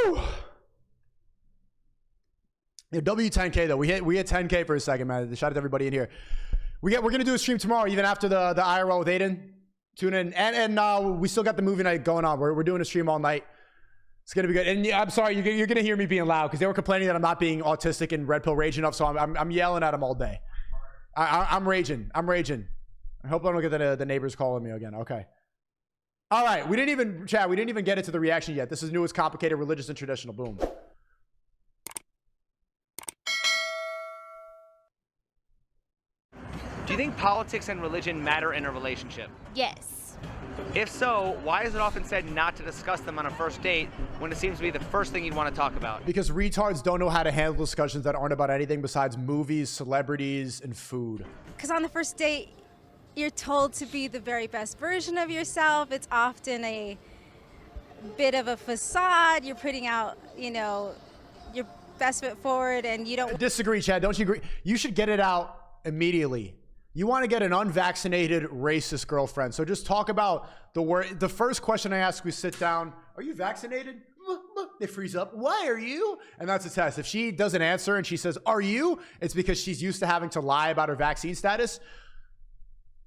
Woo! Yeah, W10K though. We hit 10K for a second, man. Shout out to everybody in here. We're gonna do a stream tomorrow, even after the IRL with Aiden. Tune in, and we still got the movie night going on. We're doing a stream all night. It's gonna be good. And I'm sorry, you're gonna hear me being loud because they were complaining that I'm not being autistic and red pill rage enough. So I'm yelling at them all day. I'm raging. I hope I don't get the neighbors calling me again. Okay. All right. We didn't even get into the reaction yet. This is new, it's complicated, religious, and traditional. Boom. Do you think politics and religion matter in a relationship? Yes. If so, why is it often said not to discuss them on a first date when it seems to be the first thing you'd want to talk about? Because retards don't know how to handle discussions that aren't about anything besides movies, celebrities, and food. Because on the first date, you're told to be the very best version of yourself. It's often a bit of a facade. You're putting out, your best foot forward, and you don't... Disagree, Chad. Don't you agree? You should get it out immediately. You want to get an unvaccinated racist girlfriend. So just talk about the word. The first question I ask, we sit down, are you vaccinated? They freeze up. Why are you? And that's a test. If she doesn't answer and she says, are you? It's because she's used to having to lie about her vaccine status.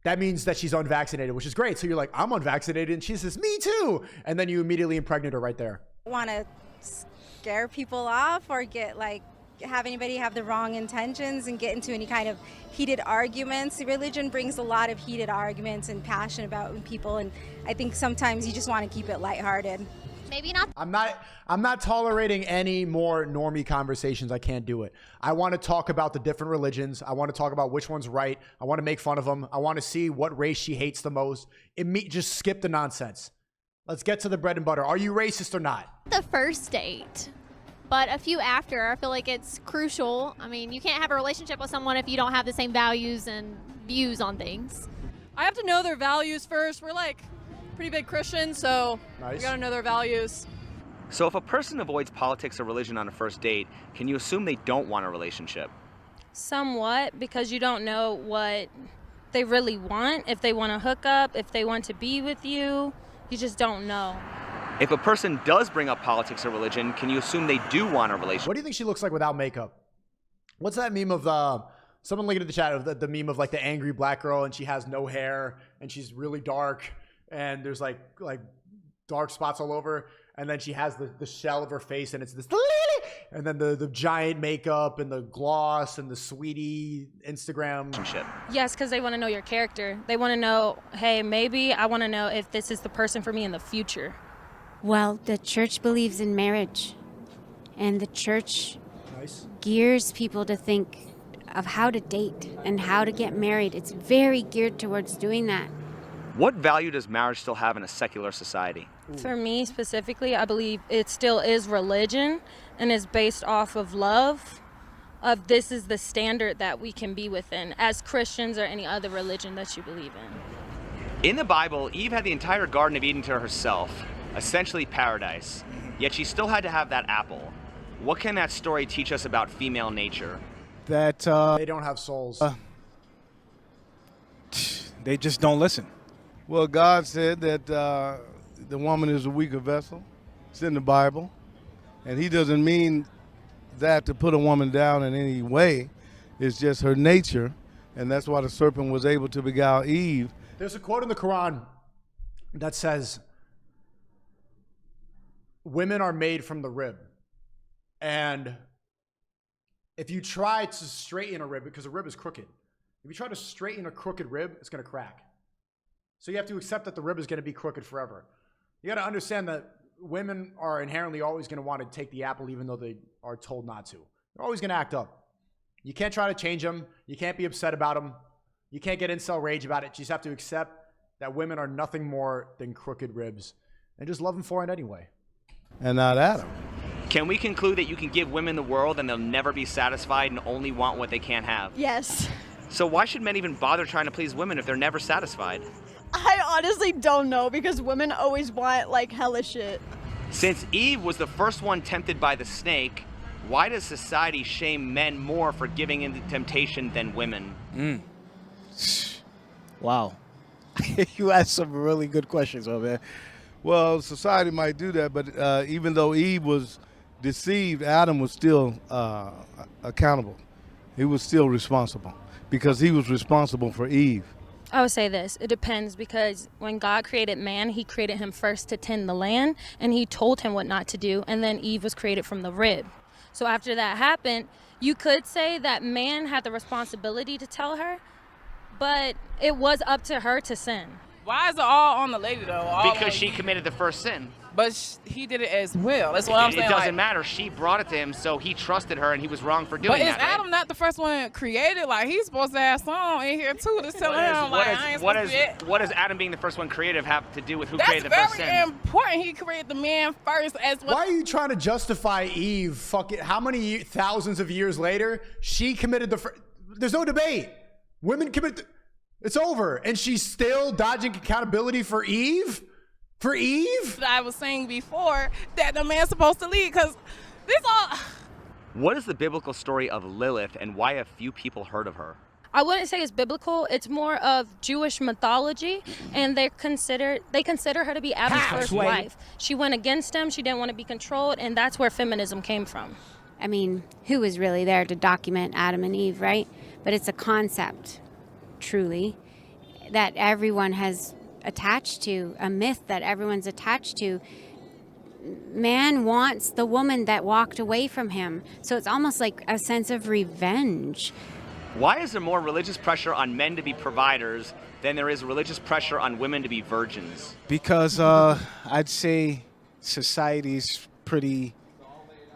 That means that she's unvaccinated, which is great. So you're like, I'm unvaccinated. And she says, me too. And then you immediately impregnate her right there. Want to scare people off or have anybody have the wrong intentions and get into any kind of heated arguments. Religion brings a lot of heated arguments and passion about people, and I think sometimes you just want to keep it lighthearted. Maybe not. I'm not tolerating any more normie conversations. I can't do it. I want to talk about the different religions. I want to talk about which one's right. I want to make fun of them. I want to see what race she hates the most. Just skip the nonsense. Let's get to the bread and butter. Are you racist or not? The first date. But a few after, I feel like it's crucial. I mean, you can't have a relationship with someone if you don't have the same values and views on things. I have to know their values first. We're pretty big Christians, so nice. We gotta know their values. So if a person avoids politics or religion on a first date, can you assume they don't want a relationship? Somewhat, because you don't know what they really want. If they want to hook up, if they want to be with you, you just don't know. If a person does bring up politics or religion, can you assume they do want a relationship? What do you think she looks like without makeup? What's that meme of someone looking at the chat of the meme of the angry black girl and she has no hair and she's really dark and there's like dark spots all over, and then she has the shell of her face and it's this, and then the giant makeup and the gloss and the sweetie Instagram. Yes, because they want to know your character. They want to know, hey, maybe I want to know if this is the person for me in the future. Well, the church believes in marriage, and the church gears people to think of how to date and how to get married. It's very geared towards doing that. What value does marriage still have in a secular society? For me specifically, I believe it still is religion and is based off of love, of this is the standard that we can be within as Christians or any other religion that you believe in. In the Bible, Eve had the entire Garden of Eden to herself. Essentially paradise, yet she still had to have that apple. What can that story teach us about female nature? That they don't have souls. They just don't listen. Well, God said that the woman is a weaker vessel. It's in the Bible. And he doesn't mean that to put a woman down in any way. It's just her nature. And that's why the serpent was able to beguile Eve. There's a quote in the Quran that says, women are made from the rib. And if you try to straighten a rib, because a rib is crooked, if you try to straighten a crooked rib, it's going to crack. So you have to accept that the rib is going to be crooked forever. You got to understand that women are inherently always going to want to take the apple even though they are told not to. They're always going to act up. You can't try to change them. You can't be upset about them. You can't get incel rage about it. You just have to accept that women are nothing more than crooked ribs and just love them for it anyway. And not Adam. Can we conclude that you can give women the world and they'll never be satisfied and only want what they can't have? Yes. So why should men even bother trying to please women if they're never satisfied? I honestly don't know, because women always want hella shit. Since Eve was the first one tempted by the snake, why does society shame men more for giving in to temptation than women? Wow. You asked some really good questions, man. Well, society might do that, but even though Eve was deceived, Adam was still accountable. He was still responsible because he was responsible for Eve. I would say this, it depends, because when God created man, he created him first to tend the land, and he told him what not to do, and then Eve was created from the rib. So after that happened, you could say that man had the responsibility to tell her, but it was up to her to sin. Why is it all on the lady, though? All Because on she you? committed the first sin. But he did it as well. That's what I'm saying. It doesn't like, matter. She brought it to him, so he trusted her, and he was wrong for doing But is that. right? Adam not the first one created? Like, he's supposed to have some in here, too, that's telling him, like, I ain't supposed to what does Adam being the first one creative have to do with who That's created the first very sin? important. He created the man first as well. Why are you trying to justify Eve? Fucking how many thousands of years later she committed the first? There's no debate. Women commit. It's over, and she's still dodging accountability for Eve. For Eve? That I was saying before that the man's supposed to lead, because this all. What is the biblical story of Lilith, and why have few people heard of her? I wouldn't say it's biblical. It's more of Jewish mythology, and they consider her to be Adam's first wife. She went against him. She didn't want to be controlled, and that's where feminism came from. I mean, who was really there to document Adam and Eve, right? But it's a concept, truly, that everyone has attached to, a myth that everyone's attached to. Man wants the woman that walked away from him. So it's almost like a sense of revenge. Why is there more religious pressure on men to be providers than there is religious pressure on women to be virgins? Because I'd say society's pretty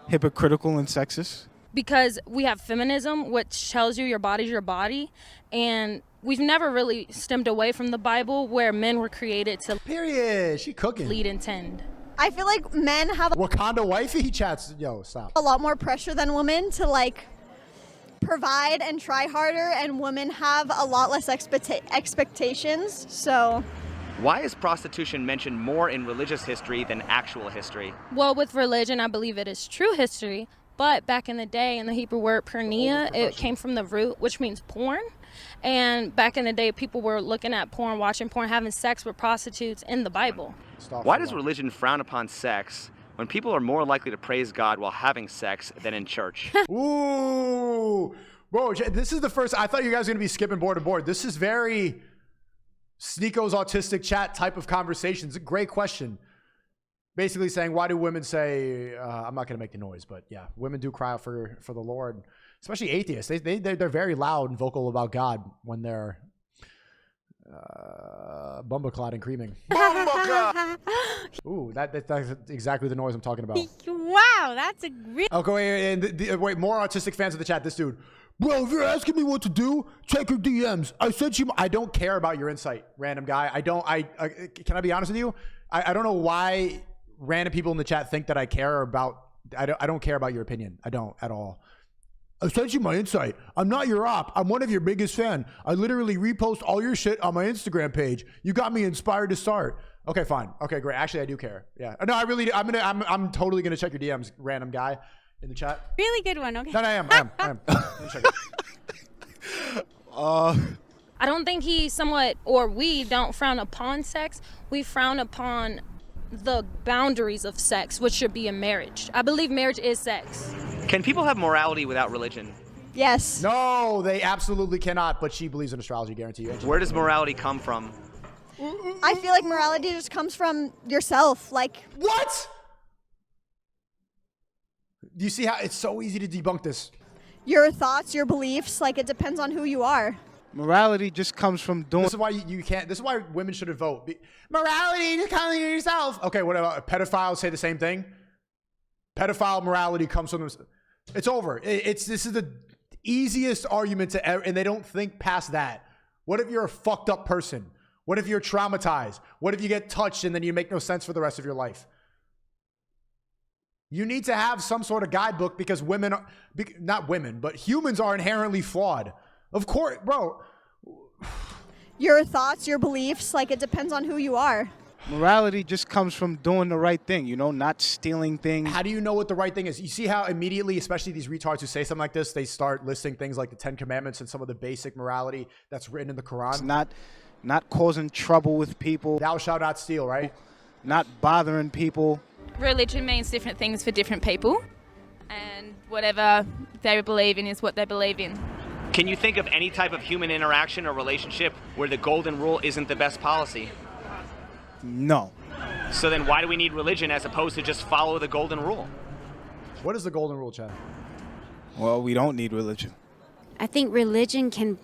hypocritical and sexist. Because we have feminism, which tells you your body's your body, and we've never really stemmed away from the Bible, where men were created to Period. She cooking. lead and tend. I feel like men have Wakanda wifey chats. Yo, stop. a lot more pressure than women to like provide and try harder, and women have a lot less expectations. So Why is prostitution mentioned more in religious history than actual history? Well, with religion, I believe it is true history, but back in the day, in the Hebrew word porneia, it came from the root, which means porn. And back in the day, people were looking at porn, watching porn, having sex with prostitutes in the Bible. Why does religion frown upon sex when people are more likely to praise God while having sex than in church? Ooh. Bro, this is the first. I thought you guys were going to be skipping board to board. This is very SNEAKO's autistic chat type of conversation. It's a great question. Basically saying, why do women say, I'm not going to make the noise, but yeah, women do cry out for the Lord, especially atheists. They're very loud and vocal about God when they're bumbleclad and creaming. Ooh, that's exactly the noise I'm talking about. Wow, that's a great. Okay, and wait, more autistic fans of the chat. This dude, bro, if you're asking me what to do, check your DMs. I sent you. I don't care about your insight, random guy. I don't. Can I be honest with you? I don't know why random people in the chat think that I care about. I don't care about your opinion. I don't at all. I sent you my insight. I'm not your op. I'm one of your biggest fan. I literally repost all your shit on my Instagram page. You got me inspired to start. Okay, fine. Okay, great. Actually, I do care. Yeah. No, I really. I'm totally gonna check your DMs, random guy in the chat. Really good one. Okay. No, I am. Let me check it. I don't think we don't frown upon sex. We frown upon the boundaries of sex, which should be in marriage. I believe marriage is sex. Can people have morality without religion? yes. No, they absolutely cannot. But she believes in astrology. Guarantee you. Where does morality come from? I feel like morality just comes from yourself. Like, What? Do you see how it's so easy to debunk this? your thoughts, your beliefs, like it depends on who you are. Morality just comes from doing. This is why you can't. This is why women shouldn't vote. Morality, just calling yourself. Okay, what about pedophiles? Say the same thing. Pedophile morality comes from them. It's over. This is the easiest argument to ever, and they don't think past that. What if you're a fucked up person? What if you're traumatized? What if you get touched and then you make no sense for the rest of your life? You need to have some sort of guidebook because not women, but humans are inherently flawed. Of course, bro. Your thoughts, your beliefs, like it depends on who you are. Morality just comes from doing the right thing, not stealing things. How do you know what the right thing is? You see how immediately, especially these retards who say something like this, they start listing things like the 10 Commandments and some of the basic morality that's written in the Quran. It's not causing trouble with people. Thou shalt not steal, right? Not bothering people. Religion means different things for different people. and whatever they believe in is what they believe in. Can you think of any type of human interaction or relationship where the golden rule isn't the best policy? No. So then why do we need religion as opposed to just follow the golden rule? What is the golden rule, Chad? Well, we don't need religion. I think religion can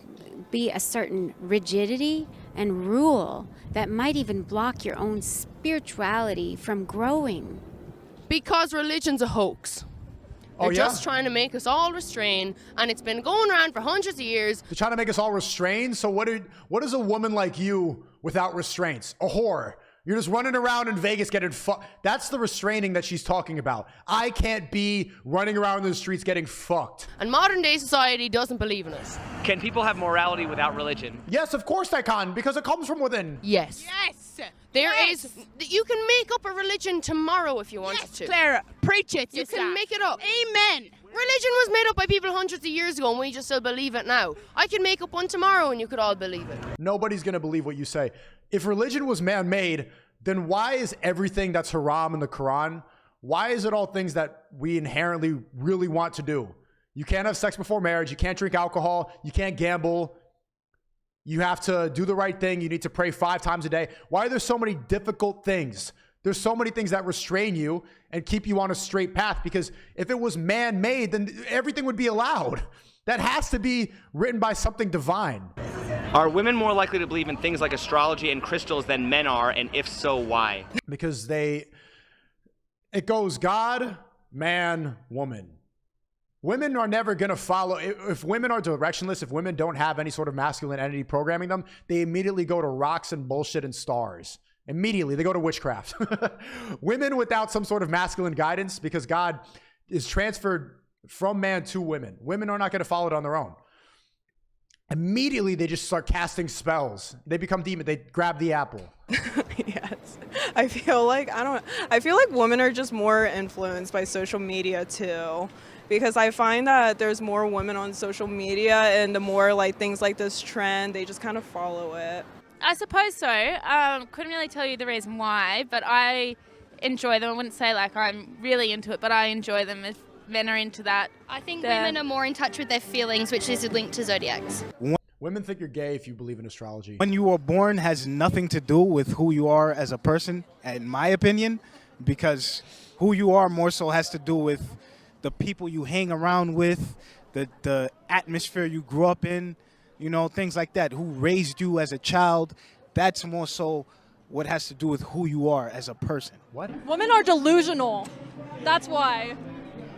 be a certain rigidity and rule that might even block your own spirituality from growing. Because religion's a hoax. They're just trying to make us all restrained, and it's been going around for hundreds of years. They're trying to make us all restrained. So what is a woman like you without restraints? A whore. You're just running around in Vegas getting fucked. That's the restraining that she's talking about. I can't be running around in the streets getting fucked. And modern day society doesn't believe in us. Can people have morality without religion? Yes, of course they can, because it comes from within. Yes. There is. You can make up a religion tomorrow if you wanted to. Clara, preach it, You sister. can make it up. Amen. Religion was made up by people hundreds of years ago, and we just still believe it now. I can make up one tomorrow, and you could all believe it. Nobody's going to believe what you say. If religion was man-made, then why is everything that's haram in the Quran, why is it all things that we inherently really want to do? You can't have sex before marriage. You can't drink alcohol. You can't gamble. You have to do the right thing. You need to pray 5 times a day. Why are there so many difficult things? There's so many things that restrain you and keep you on a straight path, because if it was man-made, then everything would be allowed. That has to be written by something divine. Are women more likely to believe in things like astrology and crystals than men are, and if so, why? Because it goes God, man, woman. Women are never going to follow. If women are directionless, if women don't have any sort of masculine entity programming them, they immediately go to rocks and bullshit and stars. Immediately, they go to witchcraft. Women without some sort of masculine guidance, because God is transferred from man to women. Women are not going to follow it on their own. Immediately, they just start casting spells. They become demon. They grab the apple. Yes. I feel like women are just more influenced by social media too. Because I find that there's more women on social media, and the more like things like this trend, they just kind of follow it. I suppose so. Couldn't really tell you the reason why, but I enjoy them. I wouldn't say like I'm really into it, but I enjoy them if men are into that. I think women are more in touch with their feelings, which is linked to zodiacs. Women think you're gay if you believe in astrology. When you were born has nothing to do with who you are as a person, in my opinion, because who you are more so has to do with the people you hang around with, the atmosphere you grew up in, you know, things like that, who raised you as a child. That's more so what has to do with who you are as a person. What? Women are delusional. That's why.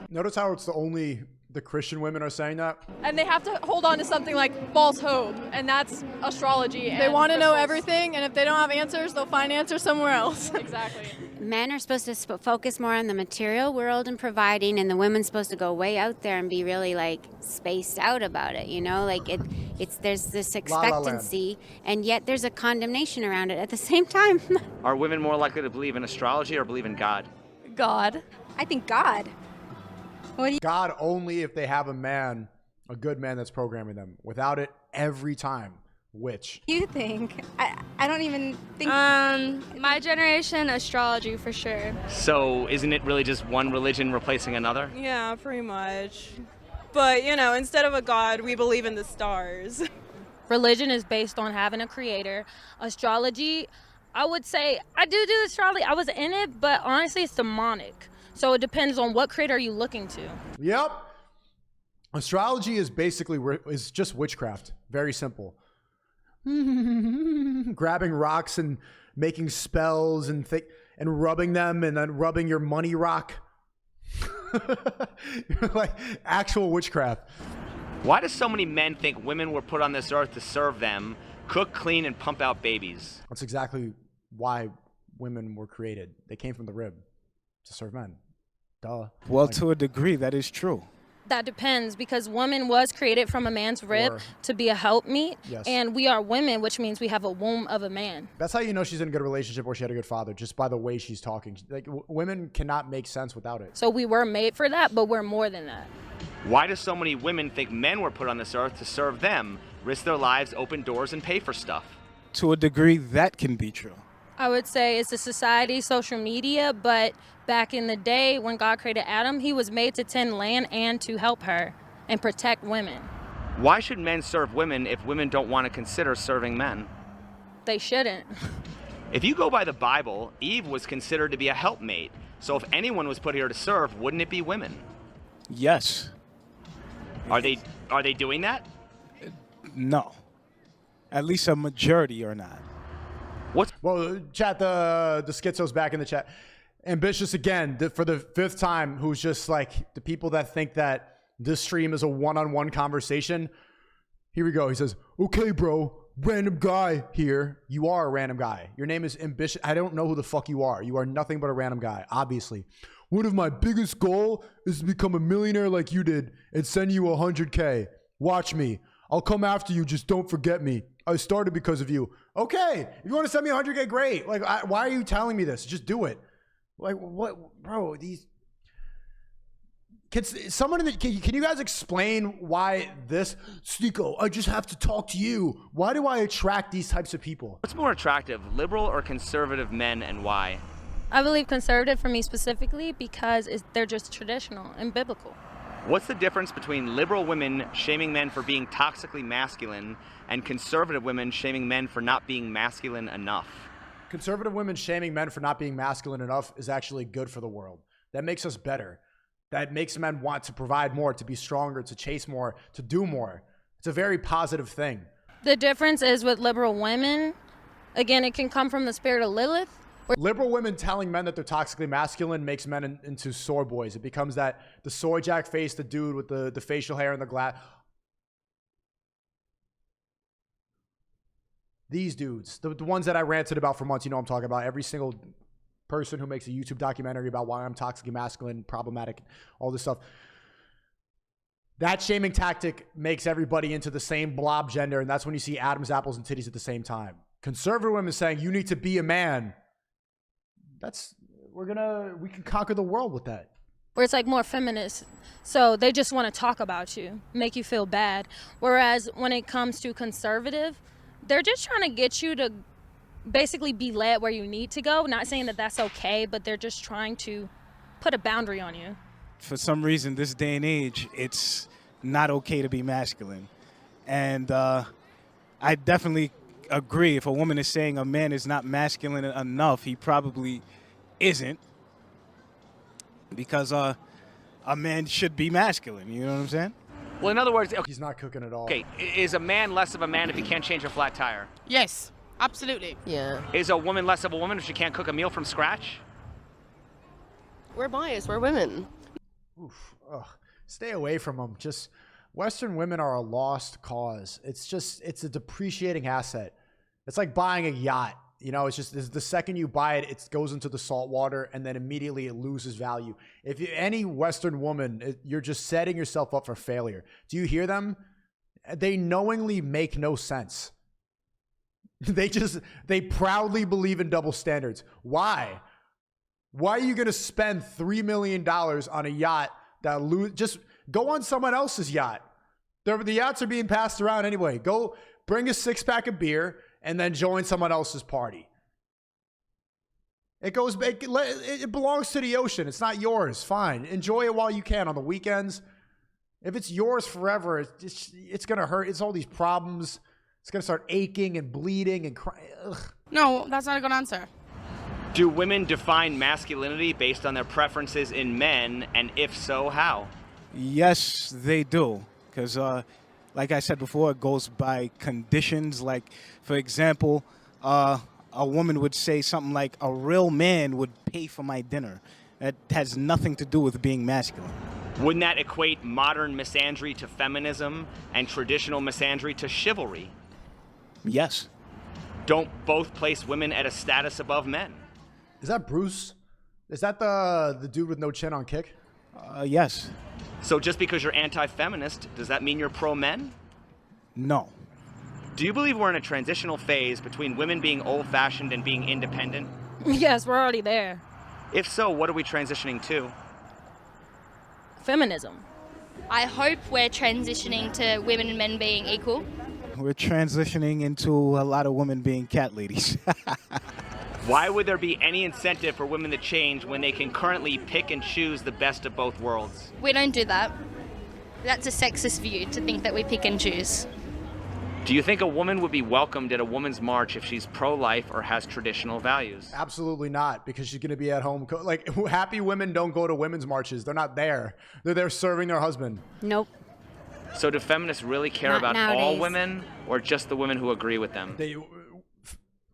Notice how it's the Christian women are saying that? And they have to hold on to something like false hope, and that's astrology. They want to know everything, and if they don't have answers, they'll find answers somewhere else. Exactly. Men are supposed to focus more on the material world and providing, and the women's supposed to go way out there and be really like spaced out about it, you know? Like there's this expectancy, and yet there's a condemnation around it at the same time. Are women more likely to believe in astrology or believe in God? God. I think God. God only if they have a good man that's programming them. Without it, every time. Which? You think? I don't even think. My generation, astrology for sure. So isn't it really just one religion replacing another? Yeah, pretty much. But, you know, instead of a god, we believe in the stars. Religion is based on having a creator. Astrology, I would say, I do astrology. I was in it, but honestly, it's demonic. So it depends on what creator you're looking to. Yep. Astrology is basically is just witchcraft. Very simple. Grabbing rocks and making spells and rubbing them and then rubbing your money rock. Like actual witchcraft. Why do so many men think women were put on this earth to serve them, cook, clean, and pump out babies? That's exactly why women were created. They came from the rib to serve men. Duh. Well, to a degree, that is true. That depends, because woman was created from a man's rib to be a helpmeet, yes. And we are women, which means we have a womb of a man. That's how you know she's in a good relationship or she had a good father, just by the way she's talking. Like women cannot make sense without it. So we were made for that, but we're more than that. Why do so many women think men were put on this earth to serve them, risk their lives, open doors, and pay for stuff? To a degree, that can be true. I would say it's a society, social media, but back in the day when God created Adam, he was made to tend land and to help her and protect women. Why should men serve women if women don't want to consider serving men? They shouldn't. If you go by the Bible, Eve was considered to be a helpmate. So if anyone was put here to serve, wouldn't it be women? Yes. Are they doing that? No. At least a majority are not. Well, chat, the schizo's back in the chat. Ambitious again, for the 5th time, who's just like the people that think that this stream is a one-on-one conversation. Here we go. He says, okay, bro, random guy here. You are a random guy. Your name is Ambitious. I don't know who the fuck you are. You are nothing but a random guy, obviously. One of my biggest goal is to become a millionaire like you did and send you 100K. Watch me. I'll come after you. Just don't forget me. I started because of you. Okay. If you want to send me 100K, great. Like, why are you telling me this? Just do it. Like, what, bro, these... Can you guys explain why this? SNEAKO, I just have to talk to you. Why do I attract these types of people? What's more attractive, liberal or conservative men, and why? I believe conservative for me specifically because they're just traditional and biblical. What's the difference between liberal women shaming men for being toxically masculine and conservative women shaming men for not being masculine enough? Conservative women shaming men for not being masculine enough is actually good for the world. That makes us better. That makes men want to provide more, to be stronger, to chase more, to do more. It's a very positive thing. The difference is with liberal women, again, it can come from the spirit of Lilith. Liberal women telling men that they're toxically masculine makes men into soy boys. It becomes that the soy jack face, the dude with the facial hair and the glass. These dudes, the ones that I ranted about for months, you know what I'm talking about. Every single person who makes a YouTube documentary about why I'm toxically masculine, problematic, all this stuff. That shaming tactic makes everybody into the same blob gender, and that's when you see Adam's apples and titties at the same time. Conservative women saying you need to be a man. We can conquer the world with that. Where it's like more feminist. So they just want to talk about you, make you feel bad. Whereas when it comes to conservative, they're just trying to get you to basically be led where you need to go. Not saying that that's okay, but they're just trying to put a boundary on you. For some reason, this day and age, it's not okay to be masculine. And I definitely agree. If a woman is saying a man is not masculine enough, he probably isn't. Because a man should be masculine, you know what I'm saying? Well, in other words... He's not cooking at all. Okay, is a man less of a man if he can't change a flat tire? Yes. Absolutely. Yeah. Is a woman less of a woman if she can't cook a meal from scratch? We're biased. We're women. Oof. Ugh. Stay away from them. Just Western women are a lost cause. It's a depreciating asset. It's like buying a yacht. You know, it's just the second you buy it, it goes into the salt water and then immediately it loses value. If any Western woman, you're just setting yourself up for failure. Do you hear them? They knowingly make no sense. They proudly believe in double standards. Why? Why are you going to spend $3 million on a yacht that just go on someone else's yacht? The yachts are being passed around anyway. Go bring a 6-pack of beer and then join someone else's party. It belongs to the ocean. It's not yours. Fine. Enjoy it while you can on the weekends. If it's yours forever, it's going to hurt. It's all these problems. It's going to start aching and bleeding and crying. No, that's not a good answer. Do women define masculinity based on their preferences in men, and if so, how? Yes, they do. Because, like I said before, it goes by conditions. Like, for example, a woman would say something like, a real man would pay for my dinner. That has nothing to do with being masculine. Wouldn't that equate modern misandry to feminism and traditional misandry to chivalry? Yes. Don't both place women at a status above men? Is that Bruce? Is that the dude with no chin on Kick? Yes. So just because you're anti-feminist, does that mean you're pro-men? No. Do you believe we're in a transitional phase between women being old-fashioned and being independent? Yes, we're already there. If so, what are we transitioning to? Feminism. I hope we're transitioning to women and men being equal. We're transitioning into a lot of women being cat ladies. Why would there be any incentive for women to change when they can currently pick and choose the best of both worlds? We don't do that. That's a sexist view to think that we pick and choose. Do you think a woman would be welcomed at a women's march if she's pro-life or has traditional values? Absolutely not, because she's going to be at home. Like, happy women don't go to women's marches. They're not there. They're there serving their husband. Nope. So do feminists really care Not about nowadays. all women or just the women who agree with them?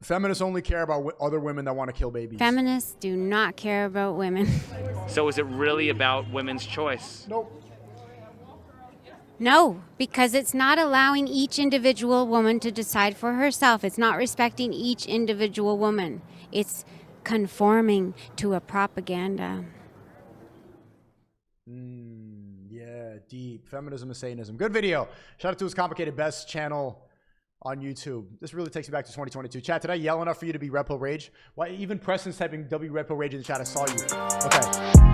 Feminists only care about other women that want to kill babies. Feminists do not care about women. So is it really about women's choice? Nope. No, because it's not allowing each individual woman to decide for herself. It's not respecting each individual woman. It's conforming to a propaganda. Yeah, deep. Feminism and Satanism. Good video. Shout out to his Complicated Best channel on YouTube. This really takes me back to 2022. Chat, did I yell enough for you to be Repo Rage? Why even Preston's typing W Repo Rage in the chat? I saw you. Okay.